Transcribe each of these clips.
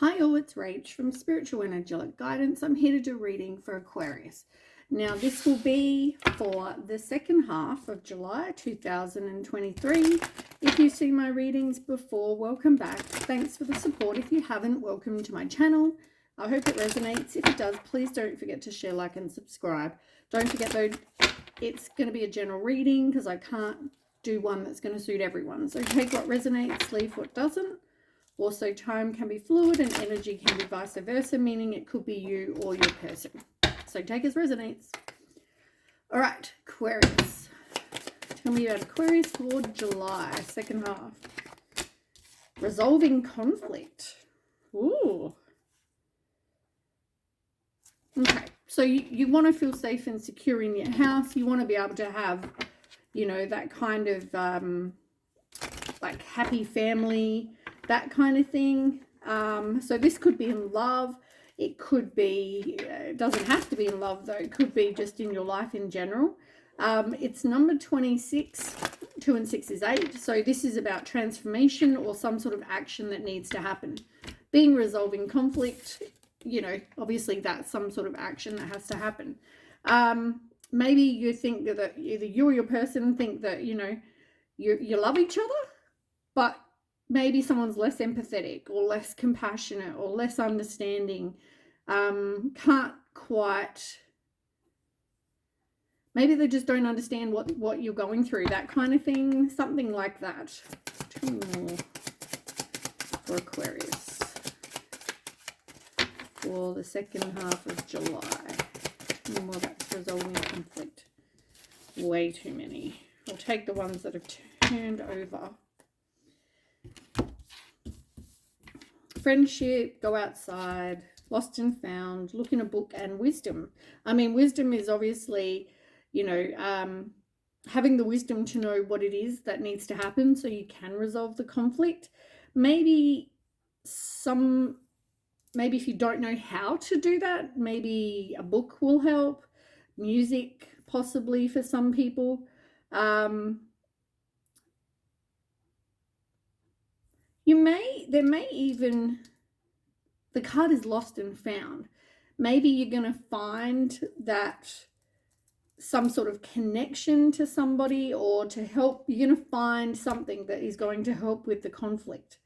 Hi all, it's Rach from Spiritual and Angelic Guidance. I'm here to do reading for Aquarius. Now this will be for the second half of July 2023. If you see my readings before, welcome back. Thanks for the support. If you haven't, welcome to my channel. I hope it resonates. If it does, please don't forget to share, like and subscribe. Don't forget though, it's going to be a general reading because I can't do one that's going to suit everyone. So take what resonates, leave what doesn't. Also, time can be fluid and energy can be vice versa, meaning it could be you or your person. So take as resonates. All right, Aquarius. Tell me about Aquarius for July, second half. Resolving conflict. Ooh. Okay, so you want to feel safe and secure in your house. You want to be able to have, you know, that kind of like happy family, that kind of thing. So this could be in love. It could be, it doesn't have to be in love though. It could be just in your life in general. It's number 26. 2 and 6 is 8. So this is about transformation or some sort of action that needs to happen. Being resolving conflict, you know, obviously that's some sort of action that has to happen. Maybe you think that either you or your person think that, you know, you love each other, but maybe someone's less empathetic or less compassionate or less understanding, can't quite, maybe they just don't understand what you're going through, that kind of thing, something like that. 2 more for Aquarius for the second half of July. 2 more, that's resolving conflict. Way too many. I'll take the ones that have turned over. Friendship, go outside, lost and found, look in a book, and wisdom. I mean, wisdom is obviously, you know, having the wisdom to know what it is that needs to happen so you can resolve the conflict. Maybe if you don't know how to do that, maybe a book will help, music possibly for some people. There may even, the card is lost and found. Maybe you're going to find that some sort of connection to somebody or to help. You're going to find something that is going to help with the conflict.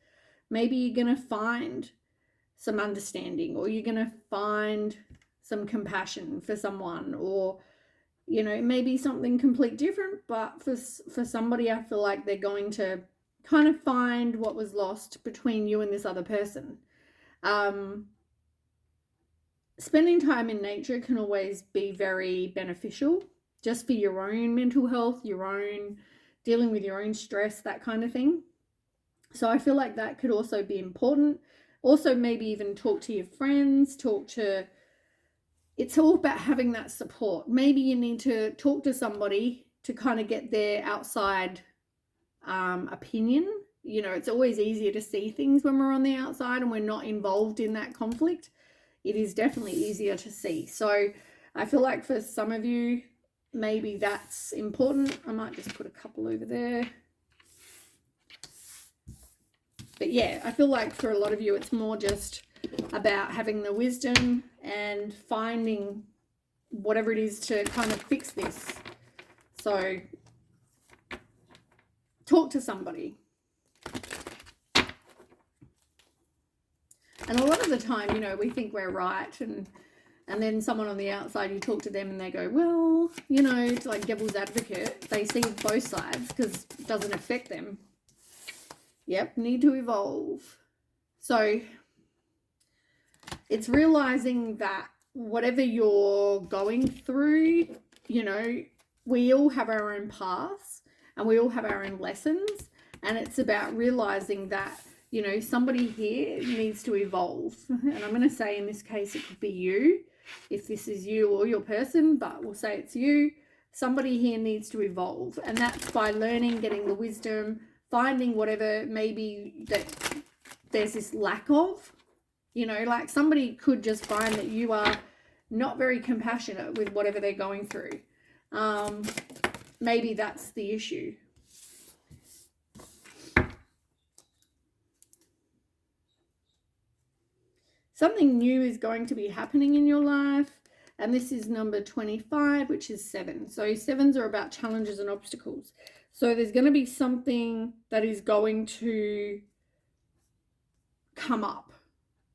Maybe you're going to find some understanding, or you're going to find some compassion for someone, or, you know, maybe something completely different. But for somebody, I feel like they're going to kind of find what was lost between you and this other person. Spending time in nature can always be very beneficial, just for your own mental health, your own dealing with your own stress, that kind of thing. So I feel like that could also be important. Also, maybe even talk to your friends, it's all about having that support. Maybe you need to talk to somebody to kind of get their outside opinion. You know, it's always easier to see things when we're on the outside and we're not involved in that conflict. It is definitely easier to see. So I feel like for some of you, maybe that's important. I might just put a couple over there. But yeah, I feel like for a lot of you, it's more just about having the wisdom and finding whatever it is to kind of fix this. So talk to somebody. And a lot of the time, you know, we think we're right, and then someone on the outside, you talk to them and they go, well, you know, it's like devil's advocate. They see both sides because it doesn't affect them. Yep, need to evolve. So it's realizing that whatever you're going through, you know, we all have our own paths and we all have our own lessons. And it's about realizing that, you know, somebody here needs to evolve. And I'm going to say in this case, it could be you, if this is you or your person, but we'll say it's you. Somebody here needs to evolve. And that's by learning, getting the wisdom, finding whatever maybe that there's this lack of. You know, like somebody could just find that you are not very compassionate with whatever they're going through. Maybe that's the issue. Something new is going to be happening in your life. And this is number 25, which is 7. So 7s are about challenges and obstacles. So there's going to be something that is going to come up.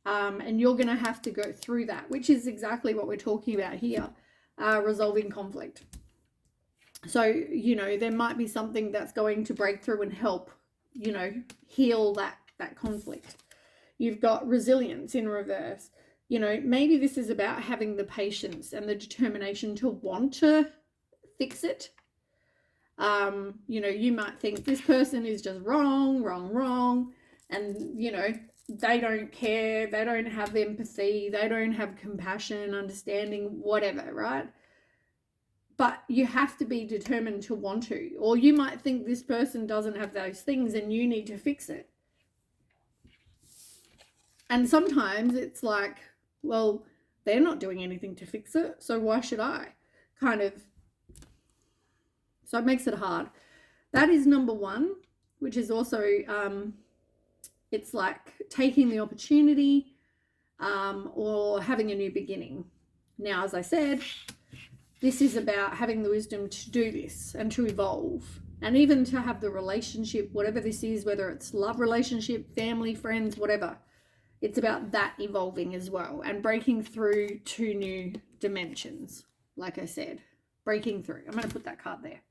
And you're going to have to go through that, which is exactly what we're talking about here, resolving conflict. So, you know, there might be something that's going to break through and help, you know, heal that conflict. You've got resilience in reverse. You know, maybe this is about having the patience and the determination to want to fix it. You know, you might think this person is just wrong. And, you know, they don't care. They don't have empathy. They don't have compassion, understanding, whatever, right? But you have to be determined to want to. Or you might think this person doesn't have those things and you need to fix it. And sometimes it's like, well, they're not doing anything to fix it, so why should I? Kind of. So it makes it hard. That is number 1, which is also, it's like taking the opportunity or having a new beginning. Now, as I said, this is about having the wisdom to do this and to evolve. And even to have the relationship, whatever this is, whether it's love relationship, family, friends, whatever. It's about that evolving as well and breaking through to new dimensions. Like I said, breaking through. I'm going to put that card there.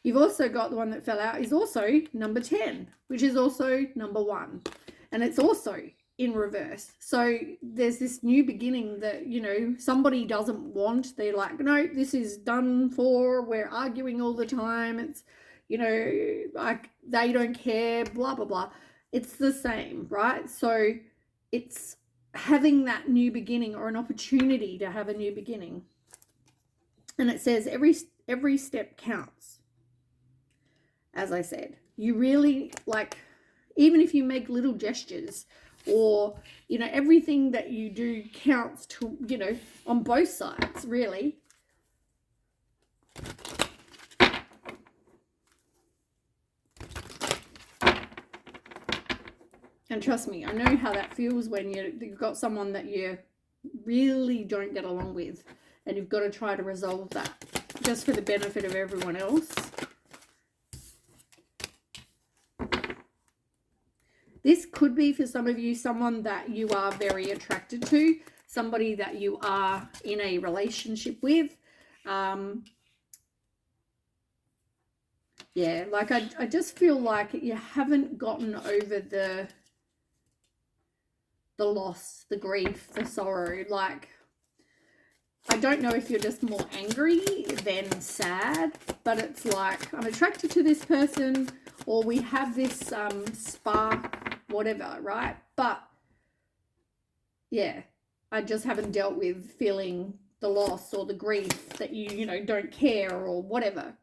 You've also got the one that fell out is also number 10, which is also number 1. And it's also in reverse. So there's this new beginning that, you know, somebody doesn't want. They're like, no, this is done for. We're arguing all the time. It's, you know, like they don't care, blah, blah, blah. It's the same, right? So it's having that new beginning or an opportunity to have a new beginning. And it says every step counts. As I said, you really, like, even if you make little gestures or, you know, everything that you do counts to, you know, on both sides, really. And trust me, I know how that feels when you've got someone that you really don't get along with and you've got to try to resolve that just for the benefit of everyone else. This could be for some of you someone that you are very attracted to, somebody that you are in a relationship with. Yeah, like I just feel like you haven't gotten over the loss, the grief, the sorrow. Like, I don't know if you're just more angry than sad, but it's like I'm attracted to this person or we have this spark, whatever, right? But yeah, I just haven't dealt with feeling the loss or the grief that you know, don't care or whatever.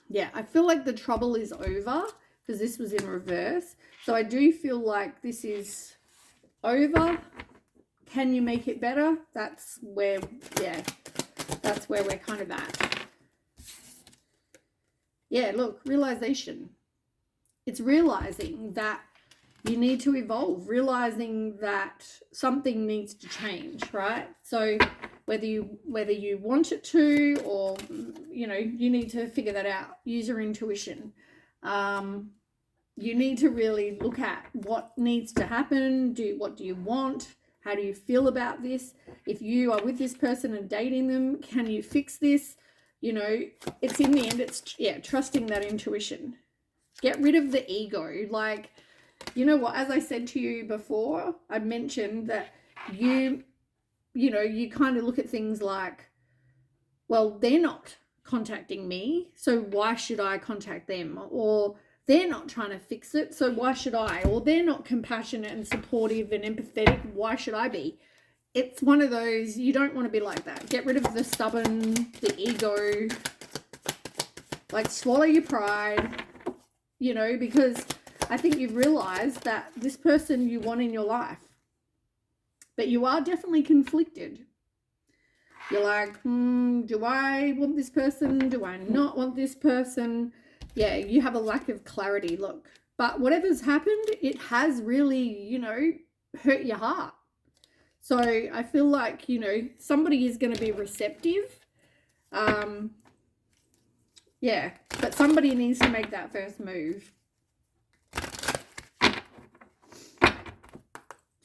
Yeah, I feel like the trouble is over because this was in reverse. So I do feel like this is over. Can you make it better? That's where, yeah, that's where we're kind of at. Yeah, look, realization. It's realizing that you need to evolve, realizing that something needs to change, right? So whether you want it to or, you know, you need to figure that out. Use your intuition. You need to really look at what needs to happen. What do you want? How do you feel about this? If you are with this person and dating them, can you fix this? You know, it's in the end, it's, yeah, trusting that intuition. Get rid of the ego. Like, you know what, as I said to you before, I mentioned that you know, you kind of look at things like, well, they're not contacting me, so why should I contact them? Or they're not trying to fix it, so why should I? Or they're not compassionate and supportive and empathetic, why should I be? It's one of those, you don't want to be like that. Get rid of the stubborn, the ego, like swallow your pride, you know, because I think you've realized that this person you want in your life, but you are definitely conflicted. You're like, do I want this person? Do I not want this person? Yeah, you have a lack of clarity. Look, But whatever's happened, it has really, hurt your heart. So I feel like, somebody is going to be receptive. Yeah, but somebody needs to make that first move.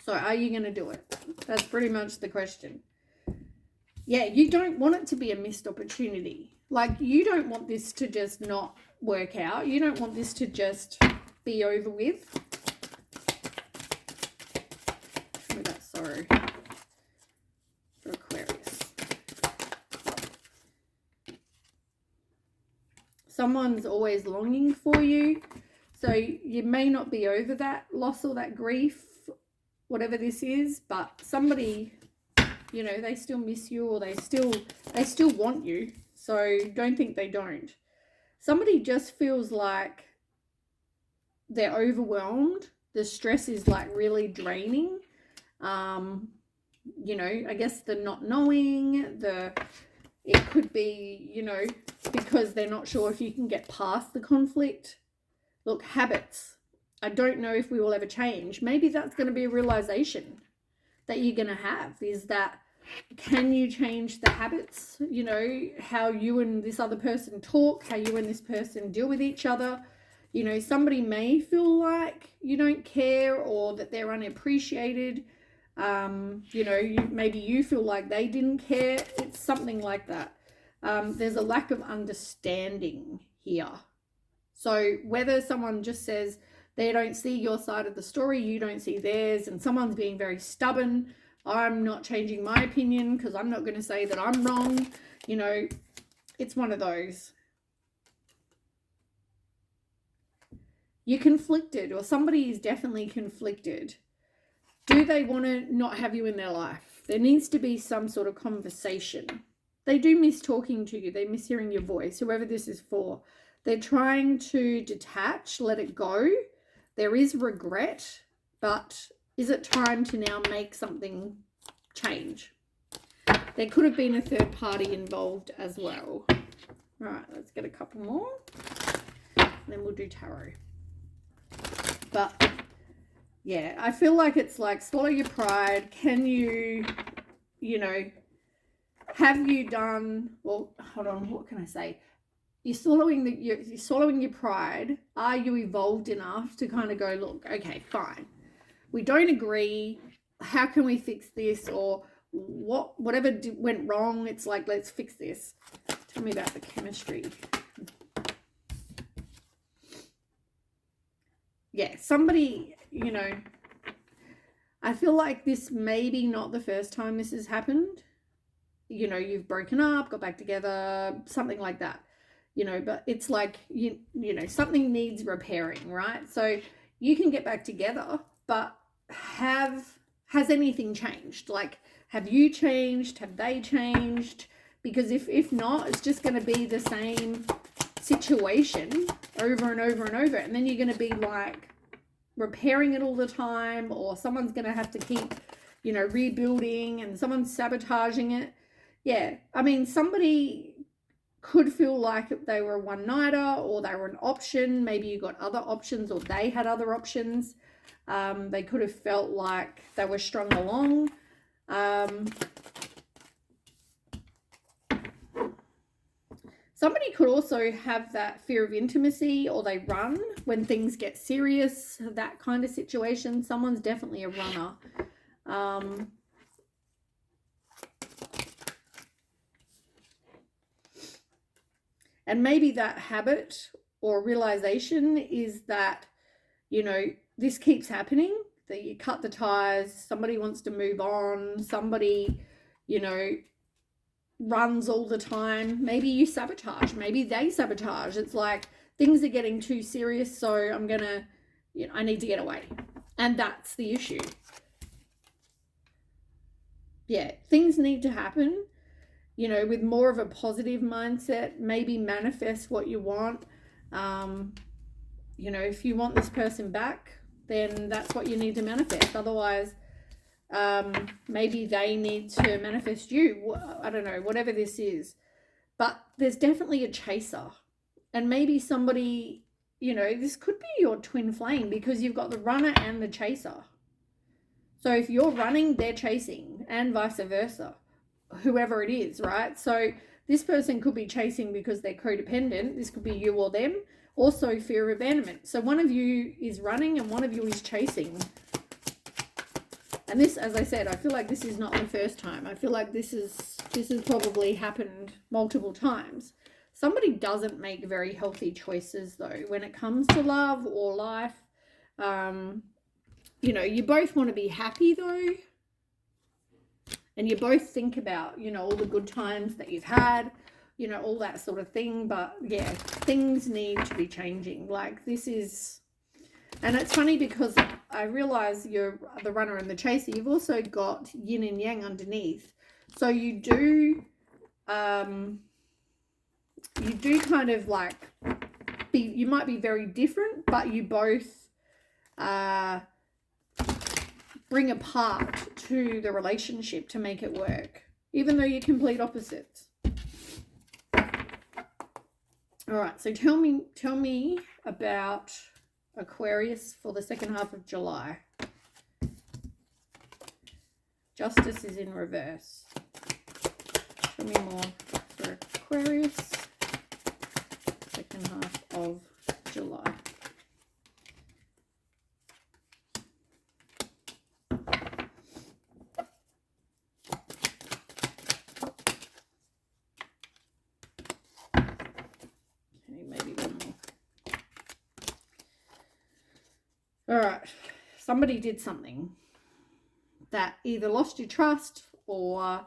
So are you going to do it? That's pretty much the question. Yeah, you don't want it to be a missed opportunity. Like, you don't want this to just not work out. You don't want this to just be over with. Show me that sorrow for Aquarius. Someone's always longing for you. So you may not be over that loss or that grief, whatever this is, but somebody, they still miss you, or they still want you. So don't think they don't. Somebody just feels like they're overwhelmed. The stress is like really draining. I guess the not knowing, it could be, because they're not sure if you can get past the conflict. Look, habits. I don't know if we will ever change. Maybe that's going to be a realization that you're going to have, is that, can you change the habits? How you and this other person talk, how you and this person deal with each other. Somebody may feel like you don't care, or that they're unappreciated. Maybe you feel like they didn't care. It's something like that. There's a lack of understanding here. So whether someone just says they don't see your side of the story, you don't see theirs, and someone's being very stubborn, I'm not changing my opinion because I'm not going to say that I'm wrong. It's one of those. You're conflicted, or somebody is definitely conflicted. Do they want to not have you in their life? There needs to be some sort of conversation. They do miss talking to you. They miss hearing your voice, whoever this is for. They're trying to detach, let it go. There is regret, but is it time to now make something change? There could have been a third party involved as well. All right, let's get a couple more. And then we'll do tarot. But yeah, I feel like it's like, swallow your pride. Can you, have you done, well, hold on, what can I say? You're swallowing your pride. Are you evolved enough to kind of go, look, okay, fine. We don't agree. How can we fix this? Or whatever went wrong, it's like, let's fix this. Tell me about the chemistry. Yeah, somebody, I feel like this may be not the first time this has happened. You've broken up, got back together, something like that. But it's like, something needs repairing, right? So you can get back together, but has anything changed? Like, have you changed? Have they changed? Because if not, it's just going to be the same situation over and over and over. And then you're going to be like repairing it all the time, or someone's going to have to keep, rebuilding, and someone's sabotaging it. Yeah. I mean, somebody could feel like they were a one-nighter, or they were an option. Maybe you got other options, or they had other options. They could have felt like they were strung along. Somebody could also have that fear of intimacy, or they run when things get serious, that kind of situation. Someone's definitely a runner. And maybe that habit or realization is that, this keeps happening, that you cut the ties, somebody wants to move on, somebody, runs all the time. Maybe you sabotage, maybe they sabotage. It's like, things are getting too serious, so I'm gonna, I need to get away. And that's the issue. Yeah, things need to happen, with more of a positive mindset. Maybe manifest what you want. If you want this person back, then that's what you need to manifest. Otherwise, maybe they need to manifest you. I don't know, whatever this is. But there's definitely a chaser. And maybe somebody you know, this could be your twin flame because you've got the runner and the chaser. So if you're running, they're chasing, and vice versa, whoever it is, right? So this person could be chasing because they're codependent. This could be you or them. Also fear of abandonment. So one of you is running and one of you is chasing. And this, as I said, I feel like this is not the first time. I feel like this has probably happened multiple times. Somebody doesn't make very healthy choices, though, when it comes to love or life. You know, you both want to be happy, though. And you both think about, you know, all the good times that you've had, you know, all that sort of thing. But, yeah, things need to be changing. Like, this is... And it's funny because I realize you're the runner and the chaser. You've also got yin and yang underneath. So you do kind of like you might be very different, but you both bring a part to the relationship to make it work, even though you're complete opposites. All right, so tell me about Aquarius for the second half of July. Justice is in reverse. Tell me more for Aquarius, second half of July. Okay, maybe one more. All right, somebody did something that either lost your trust or,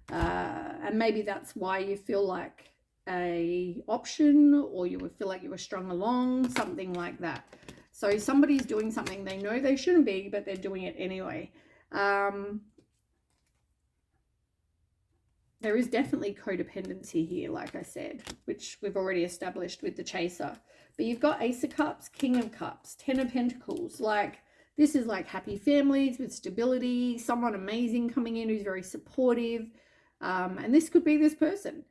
and maybe that's why you feel like a option, or you would feel like you were strung along, something like that. So somebody's doing something they know they shouldn't be, but they're doing it anyway. There is definitely codependency here, like I said, which we've already established with the chaser. But you've got Ace of Cups, King of Cups, Ten of Pentacles. Like, this is like happy families with stability, someone amazing coming in who's very supportive. And this could be this person.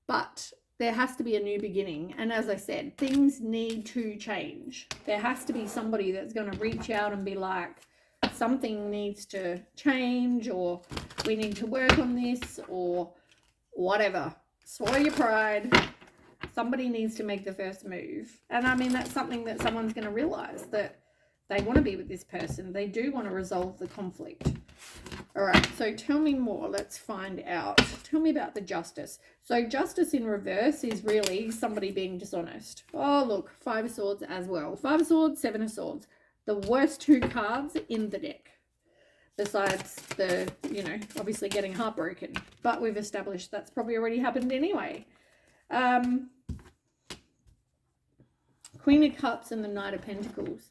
But there has to be a new beginning. And as I said, things need to change. There has to be somebody that's going to reach out and be like, something needs to change, or we need to work on this, or whatever. Swallow your pride. Somebody needs to make the first move. And I mean, that's something that someone's going to realize, that they want to be with this person. They do want to resolve the conflict. All right, so tell me more. Let's find out. Tell me about the Justice. So Justice in reverse is really somebody being dishonest. Oh, look, Five of Swords as well. Five of Swords, Seven of Swords. The worst two cards in the deck. Besides the, you know, obviously getting heartbroken. But we've established that's probably already happened anyway. Queen of Cups and the Knight of Pentacles.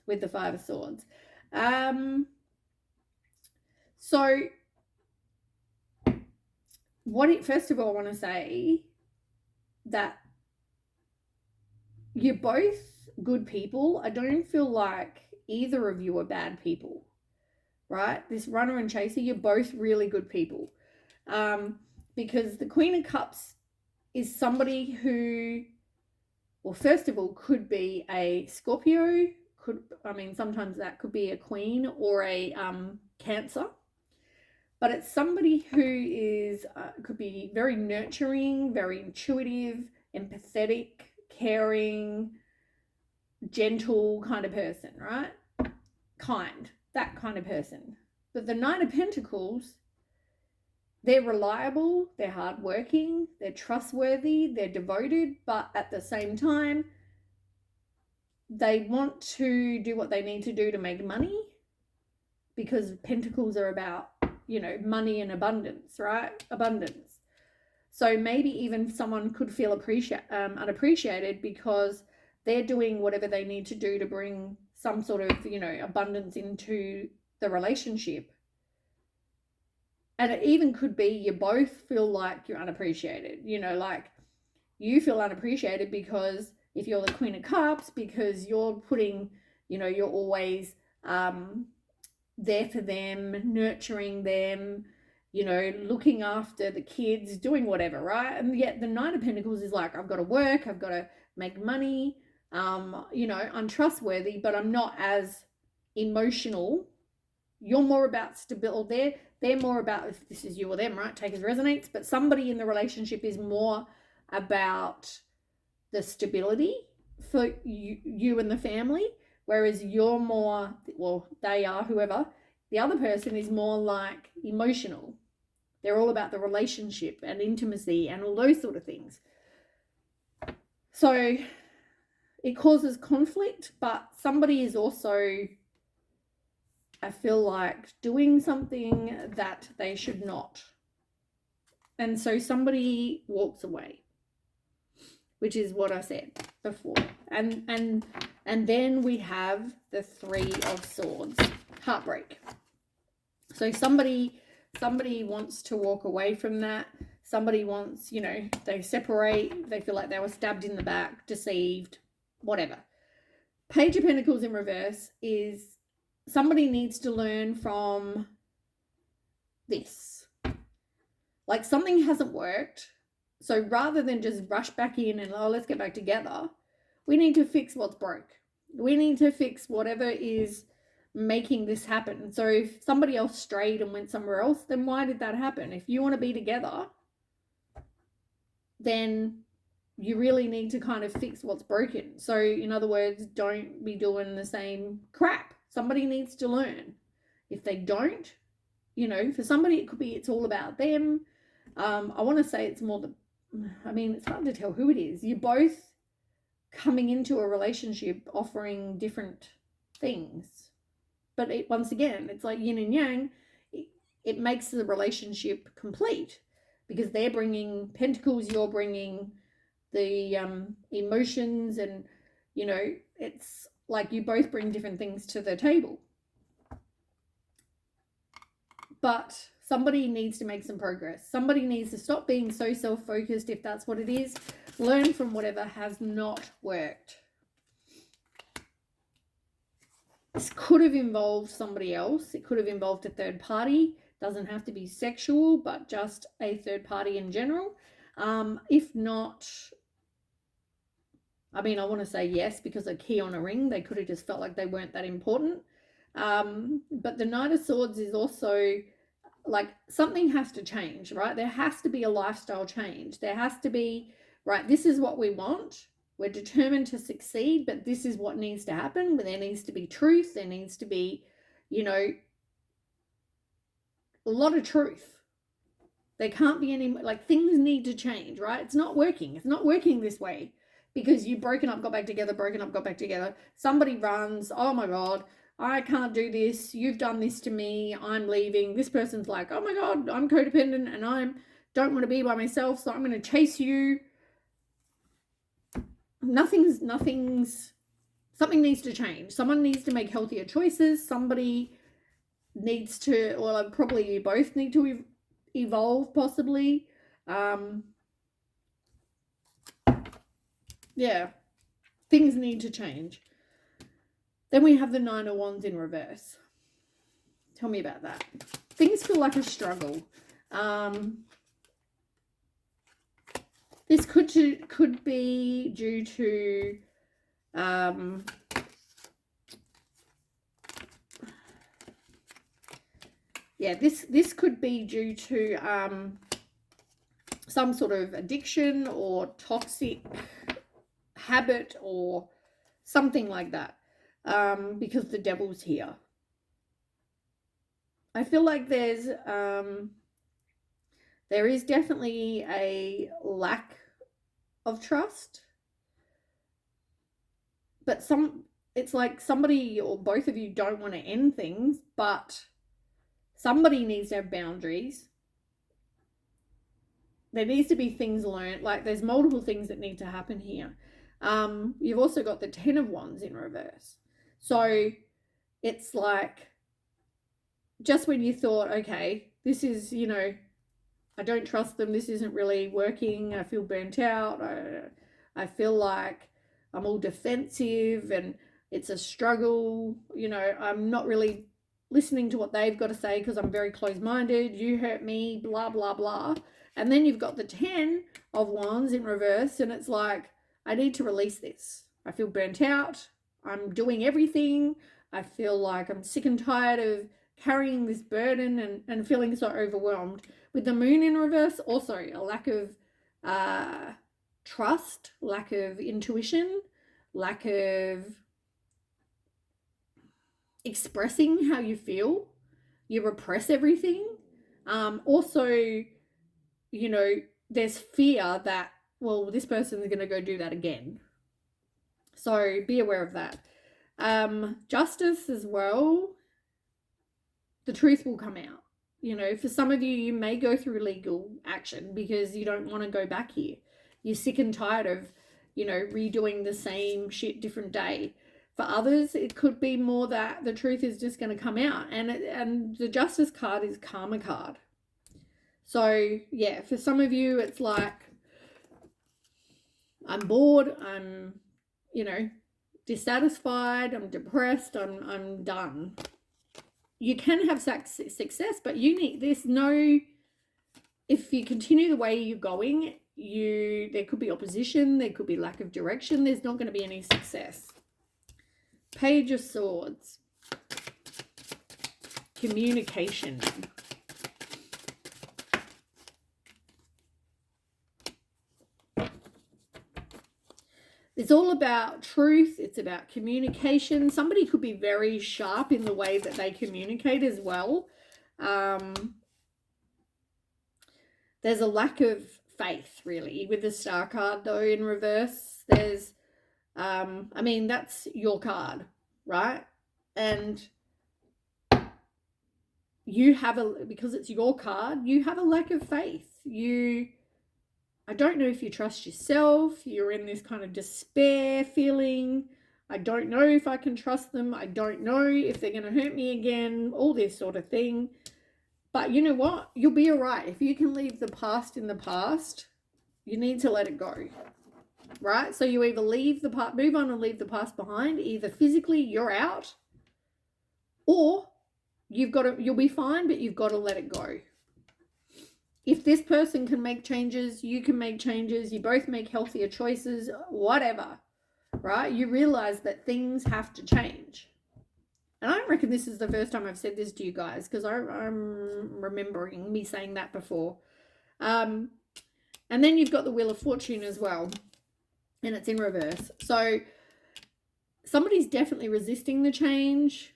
With the Five of Swords. So, first of all, I want to say that you're both good people. I don't feel like either of you are bad people, right? This runner and chaser, you're both really good people. Because the Queen of Cups is somebody who, well, first of all, could be a Scorpio, sometimes that could be a Queen or a Cancer. But it's somebody who is, could be very nurturing, very intuitive, empathetic, caring, gentle kind of person, right? Kind, that kind of person. But the Knight of Pentacles, they're reliable, they're hardworking, they're trustworthy, they're devoted, but at the same time, they want to do what they need to do to make money, because Pentacles are about, you know, money and abundance, right? Abundance. So maybe even someone could feel unappreciated because they're doing whatever they need to do to bring some sort of, you know, abundance into the relationship. And it even could be you both feel like you're unappreciated, you know, like you feel unappreciated because if you're the Queen of Cups, because you're putting, you know, you're always there for them, nurturing them, you know, looking after the kids, doing whatever, right? And yet the Knight of Pentacles is like, I've got to work, I've got to make money, you know, I'm trustworthy, but I'm not as emotional. You're more about stability. They're more about, if this is you or them, right? Take as resonates. But somebody in the relationship is more about the stability for you and the family, whereas you're more, well, they are, whoever. The other person is more like emotional. They're all about the relationship and intimacy and all those sort of things. So it causes conflict, but somebody is also, I feel like, doing something that they should not. And so somebody walks away, which is what I said before. And then we have the Three of Swords, heartbreak. So somebody wants to walk away from that. Somebody wants, you know, they separate, they feel like they were stabbed in the back, deceived, whatever. Page of Pentacles in reverse is somebody needs to learn from this. Like something hasn't worked. So rather than just rush back in and, oh, let's get back together, we need to fix what's broke. We need to fix whatever is making this happen. So if somebody else strayed and went somewhere else, then why did that happen? If you want to be together, then you really need to kind of fix what's broken. So in other words, don't be doing the same crap. Somebody needs to learn. If they don't, you know, for somebody it could be it's all about them. I want to say it's more it's hard to tell who it is. You're both coming into a relationship offering different things. But once again, it's like yin and yang. It makes the relationship complete because they're bringing pentacles, you're bringing the emotions, and, you know, it's like you both bring different things to the table. But somebody needs to make some progress. Somebody needs to stop being so self-focused, if that's what it is. Learn from whatever has not worked. This could have involved somebody else. It could have involved a third party. Doesn't have to be sexual, but just a third party in general. If not, I want to say yes, because a key on a ring, they could have just felt like they weren't that important. But the Knight of Swords is also like something has to change, right? There has to be a lifestyle change. There has to be, right, this is what we want. We're determined to succeed, but this is what needs to happen. There needs to be truth. There needs to be, you know, a lot of truth. There can't be any, like, things need to change, right? It's not working. It's not working this way because you've broken up, got back together, broken up, got back together. Somebody runs, oh my God, I can't do this. You've done this to me. I'm leaving. This person's like, oh my God, I'm codependent and I don't want to be by myself, so I'm going to chase you. Something needs to change. Someone needs to make healthier choices. Somebody needs to, well, probably you both need to evolve, possibly. Yeah, things need to change. Then we have the Nine of Wands in reverse. Tell me about that. Things feel like a struggle. This could be due to this could be due to some sort of addiction or toxic habit or something like that, because the Devil's here. I feel like there is definitely a lack of trust, but it's like somebody or both of you don't want to end things, but somebody needs to have boundaries. There needs to be things learned. Like there's multiple things that need to happen here. You've also got the Ten of Wands in reverse. So it's like just when you thought, okay, this is, you know, I don't trust them, this isn't really working, I feel burnt out, I feel like I'm all defensive and it's a struggle, you know, I'm not really listening to what they've got to say because I'm very close-minded, you hurt me, blah, blah, blah. And then you've got the 10 of Wands in reverse, and it's like, I need to release this. I feel burnt out. I'm doing everything. I feel like I'm sick and tired of carrying this burden and feeling so overwhelmed. With the Moon in reverse, also a lack of trust, lack of intuition, lack of expressing how you feel. You repress everything. Also, you know, there's fear that, well, this person is going to go do that again. So be aware of that. Justice as well. The truth will come out. You know, for some of you, you may go through legal action because you don't want to go back here. You're sick and tired of, you know, redoing the same shit different day. For others, it could be more that the truth is just going to come out. And the Justice card is Karma card. So, yeah, for some of you, it's like, I'm bored, I'm, you know, dissatisfied, I'm depressed, I'm done. You can have success, but there's no, if you continue the way you're going, there could be opposition, there could be lack of direction, there's not going to be any success. Page of Swords. Communication. It's all about truth. It's about communication. Somebody could be very sharp in the way that they communicate as well. There's a lack of faith, really, with the Star card, though, in reverse. There's, I mean, that's your card, right? And you have because it's your card, you have a lack of faith. I don't know if you trust yourself. You're in this kind of despair feeling. I don't know if I can trust them. I don't know if they're going to hurt me again, all this sort of thing. But you know what? You'll be all right. If you can leave the past in the past, you need to let it go, right? So you either move on and leave the past behind. Either physically you're out, or you'll be fine, but you've got to let it go. If this person can make changes, you can make changes, you both make healthier choices, whatever, right? You realize that things have to change. And I don't reckon this is the first time I've said this to you guys, because I'm remembering me saying that before. And then you've got the Wheel of Fortune as well, and it's in reverse. So somebody's definitely resisting the change.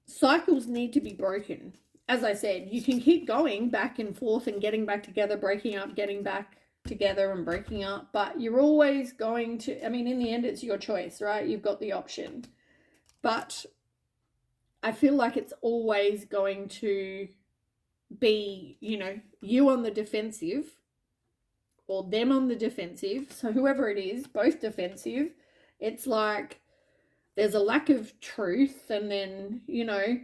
Cycles need to be broken. As I said, you can keep going back and forth and getting back together, breaking up, getting back together and breaking up, but you're always going to, I mean, in the end, it's your choice, right? You've got the option. But I feel like it's always going to be, you know, you on the defensive or them on the defensive. So whoever it is, both defensive. It's like there's a lack of truth, and then, you know,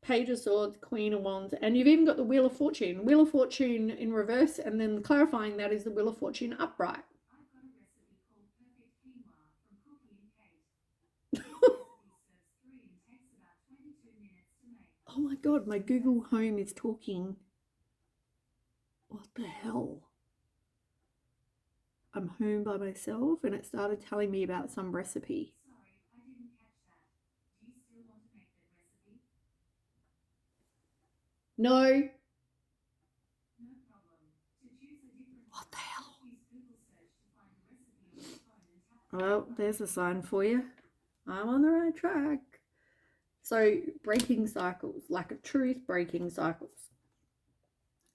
Page of Swords, Queen of Wands, and you've even got the Wheel of Fortune. Wheel of Fortune in reverse, and then clarifying that is the Wheel of Fortune upright. Oh my God, my Google Home is talking. What the hell? I'm home by myself, and it started telling me about some recipe. Sorry, I didn't catch that. Do you still want to make that recipe? No. No problem. To choose a different. What the hell? Use Google search to find a recipe on your phone and tap. Well, there's a sign for you. I'm on the right track. So, breaking cycles, lack of truth, breaking cycles.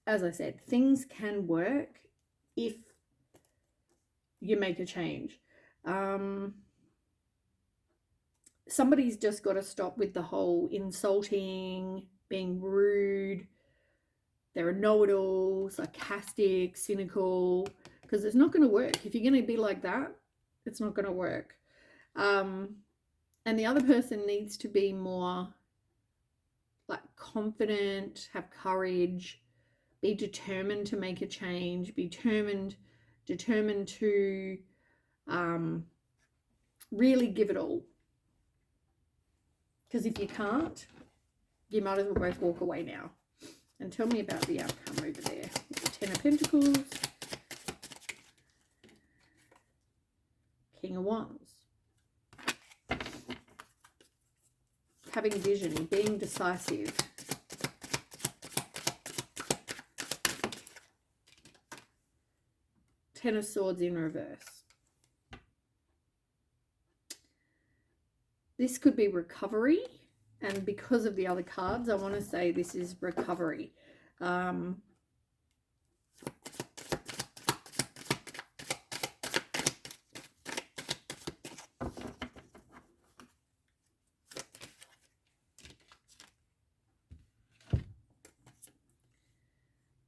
As I said, things can work if you make a change. Somebody's just got to stop with the whole insulting, being rude. They're a know-it-all, sarcastic, cynical, because it's not going to work. If you're going to be like that, it's not going to work. And the other person needs to be more like confident, have courage, be determined to make a change, be determined determined to really give it all. Because if you can't, you might as well both walk away now. And tell me about the outcome over there. The Ten of Pentacles, King of Wands. Having vision, being decisive. Ten of Swords in reverse. This could be recovery, and because of the other cards, I want to say this is recovery.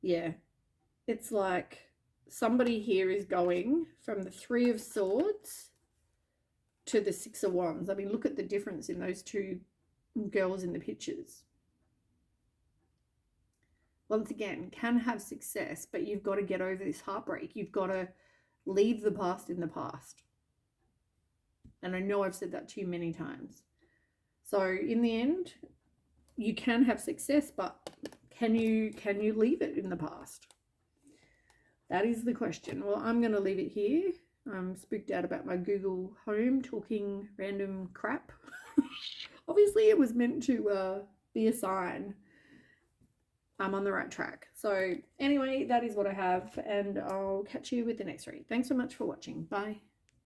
Yeah, it's like somebody here is going from the Three of Swords to the Six of Wands. I mean, look at the difference in those two girls in the pictures. Once again, can have success, but you've got to get over this heartbreak. You've got to leave the past in the past. And I know I've said that to you many times. So in the end, you can have success, but can you leave it in the past? That is the question. Well, I'm going to leave it here. I'm spooked out about my Google Home talking random crap. Obviously, it was meant to be a sign I'm on the right track. So anyway, that is what I have, and I'll catch you with the next read. Thanks so much for watching. Bye.